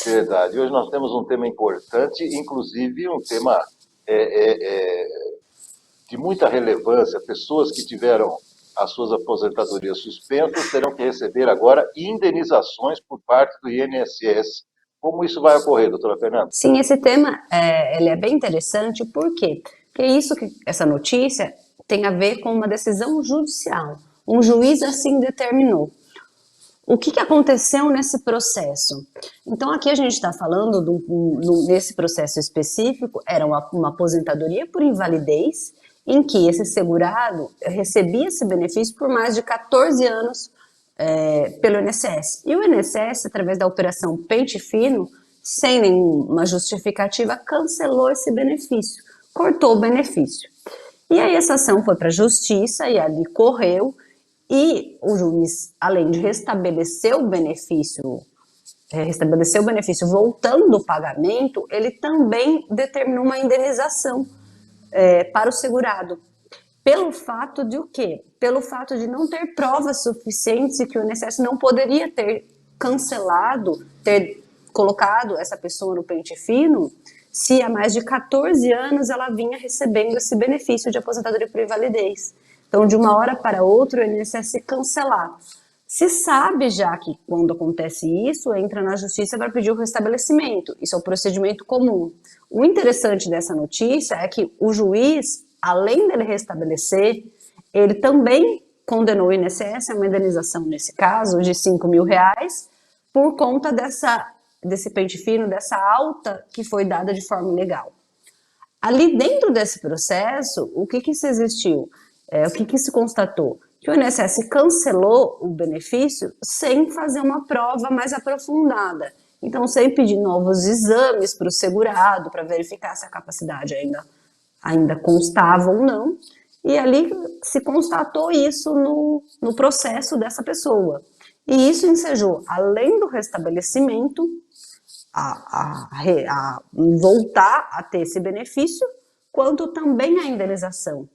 Verdade. Hoje nós temos um tema importante, inclusive um tema é, é, de muita relevância. Pessoas que tiveram as suas aposentadorias suspensas terão que receber agora indenizações por parte do INSS. Como isso vai ocorrer, doutora Fernanda? Sim, esse tema ele é bem interessante, por quê? Porque essa notícia tem a ver com uma decisão judicial. Um juiz assim determinou. O que aconteceu nesse processo? Então, aqui a gente está falando, nesse processo específico, era uma aposentadoria por invalidez, em que esse segurado recebia esse benefício por mais de 14 anos pelo INSS. E o INSS, através da operação Pente Fino, sem nenhuma justificativa, cancelou esse benefício, cortou o benefício. E aí essa ação foi para a justiça e ali correu, e o juiz, além de restabelecer o benefício voltando o pagamento, ele também determinou uma indenização para o segurado. Pelo fato de o quê? Pelo fato de não ter provas suficientes e que o INSS não poderia ter cancelado, ter colocado essa pessoa no pente fino, se há mais de 14 anos ela vinha recebendo esse benefício de aposentadoria por invalidez. Então, de uma hora para outra, o INSS cancelar. Se sabe já que quando acontece isso, entra na justiça para pedir o restabelecimento. Isso é o procedimento comum. O interessante dessa notícia é que o juiz, além dele restabelecer, ele também condenou o INSS a uma indenização, nesse caso, de R$ 5.000, por conta desse pente fino, dessa alta que foi dada de forma ilegal. Ali dentro desse processo, o que se existiu? O que se constatou? Que o INSS cancelou o benefício sem fazer uma prova mais aprofundada. Então, sem pedir novos exames para o segurado, para verificar se a capacidade ainda constava ou não. E ali se constatou isso no processo dessa pessoa. E isso ensejou, além do restabelecimento, a voltar a ter esse benefício, quanto também a indenização.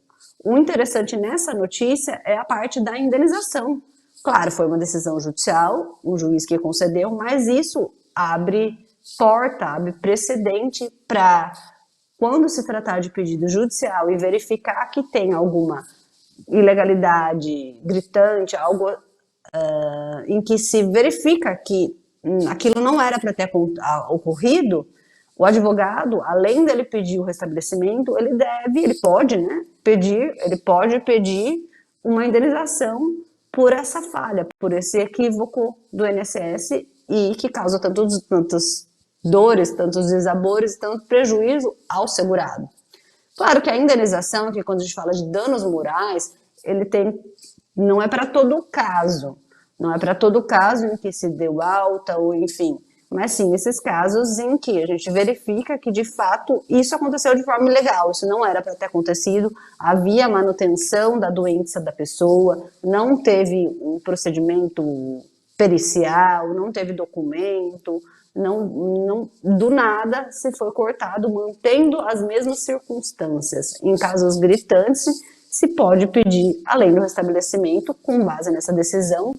O interessante nessa notícia é a parte da indenização. Claro, foi uma decisão judicial, um juiz que concedeu, mas isso abre porta, abre precedente para, quando se tratar de pedido judicial e verificar que tem alguma ilegalidade gritante, algo em que se verifica que aquilo não era para ter ocorrido, o advogado, além dele pedir o restabelecimento, ele pode pedir uma indenização por essa falha, por esse equívoco do INSS e que causa tantas dores, tantos desabores, tanto prejuízo ao segurado. Claro que a indenização, que quando a gente fala de danos morais, não é para todo caso, não é para todo caso em que se deu alta ou enfim, mas sim nesses casos em que a gente verifica que de fato isso aconteceu de forma ilegal, isso não era para ter acontecido, havia manutenção da doença da pessoa, não teve um procedimento pericial, não teve documento, do nada se foi cortado, mantendo as mesmas circunstâncias. Em casos gritantes, se pode pedir, além do restabelecimento, com base nessa decisão,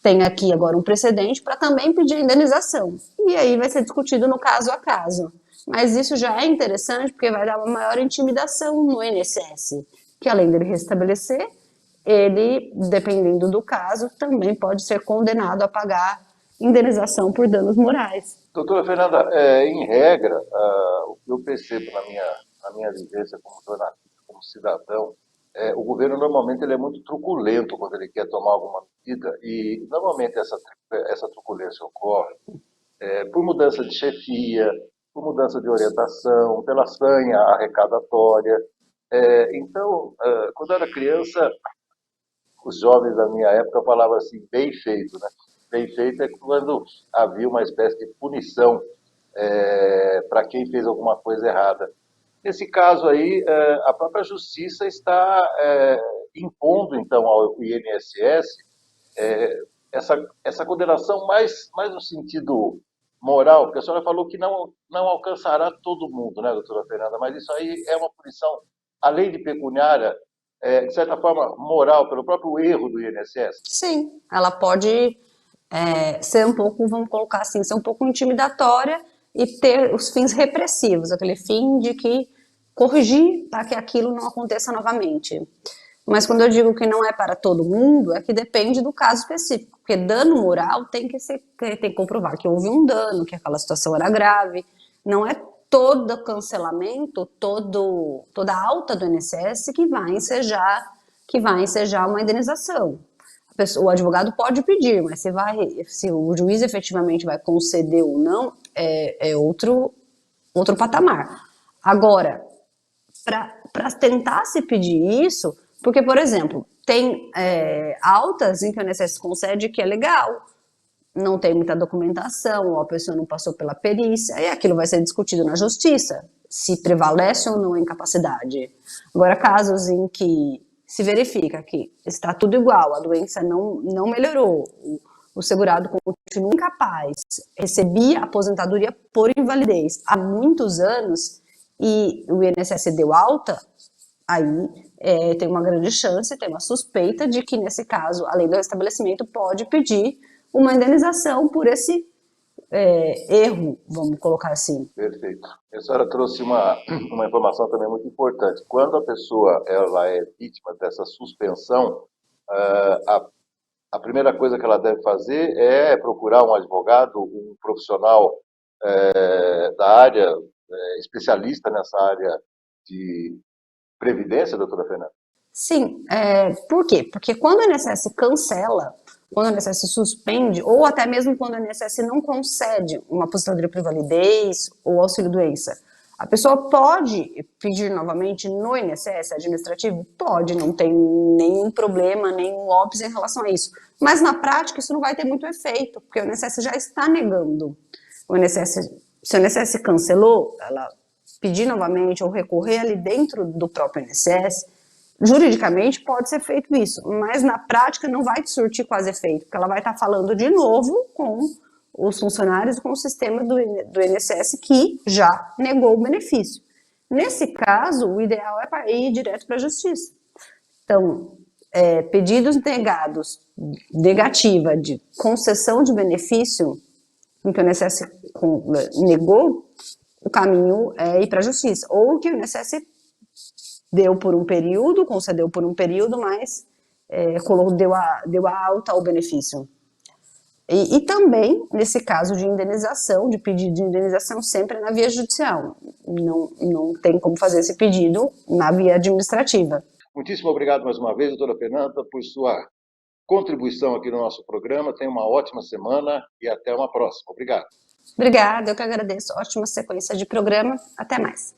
tem aqui agora um precedente para também pedir indenização. E aí vai ser discutido no caso a caso. Mas isso já é interessante porque vai dar uma maior intimidação no INSS, que além dele restabelecer, ele, dependendo do caso, também pode ser condenado a pagar indenização por danos morais. Doutora Fernanda, em regra, o que eu percebo na minha vivência como jornalista, como cidadão, o governo normalmente ele é muito truculento quando ele quer tomar alguma medida e normalmente essa truculência ocorre por mudança de chefia, por mudança de orientação, pela sanha arrecadatória. Então, quando eu era criança, os jovens da minha época falavam assim, bem feito, né? Bem feito é quando havia uma espécie de punição para quem fez alguma coisa errada. Nesse caso aí, a própria justiça está impondo, então, ao INSS essa condenação mais no sentido moral, porque a senhora falou que não alcançará todo mundo, né, doutora Fernanda? Mas isso aí é uma punição, além de pecuniária, de certa forma moral, pelo próprio erro do INSS? Sim, ela pode ser um pouco, vamos colocar assim, ser um pouco intimidatória e ter os fins repressivos, aquele fim de que corrigir para que aquilo não aconteça novamente. Mas quando eu digo que não é para todo mundo, é que depende do caso específico, porque dano moral tem que comprovar que houve um dano, que aquela situação era grave, não é todo cancelamento, toda alta do INSS que vai ensejar uma indenização. O advogado pode pedir, mas se o juiz efetivamente vai conceder ou não, é outro patamar. Agora, para tentar se pedir isso, porque, por exemplo, tem altas em que o INSS concede que é legal, não tem muita documentação, ou a pessoa não passou pela perícia, e aquilo vai ser discutido na justiça, se prevalece ou não a incapacidade. Agora, casos em que se verifica que está tudo igual, a doença não melhorou, o segurado continua incapaz, recebia aposentadoria por invalidez há muitos anos e o INSS deu alta, aí tem uma grande chance, tem uma suspeita de que, nesse caso, a lei do restabelecimento pode pedir uma indenização por esse erro, vamos colocar assim. Perfeito. A senhora trouxe uma informação também muito importante. Quando a pessoa ela é vítima dessa suspensão, a primeira coisa que ela deve fazer é procurar um advogado, um profissional da área, especialista nessa área de previdência, doutora Fernanda? Sim, por quê? Porque quando o INSS cancela, quando o INSS suspende, ou até mesmo quando o INSS não concede uma aposentadoria por invalidez ou auxílio-doença, a pessoa pode pedir novamente no INSS administrativo? Pode, não tem nenhum problema, nenhum óbice em relação a isso. Mas na prática isso não vai ter muito efeito, porque o INSS já está negando. Se o INSS cancelou, ela pedir novamente ou recorrer ali dentro do próprio INSS, juridicamente pode ser feito isso, mas na prática não vai surtir quase efeito, porque ela vai estar falando de novo com os funcionários, com o sistema do INSS que já negou o benefício. Nesse caso, o ideal é ir direto para a justiça. Então, pedidos negados, negativa de concessão de benefício, em que o INSS negou, o caminho é ir para a justiça, ou que o INSS deu por um período, concedeu por um período, mas deu a alta ao benefício. E também, nesse caso de indenização, de pedido de indenização, sempre na via judicial. Não tem como fazer esse pedido na via administrativa. Muitíssimo obrigado mais uma vez, doutora Fernanda, por sua contribuição aqui no nosso programa. Tenha uma ótima semana e até uma próxima. Obrigado. Obrigada, eu que agradeço. Ótima sequência de programa. Até mais.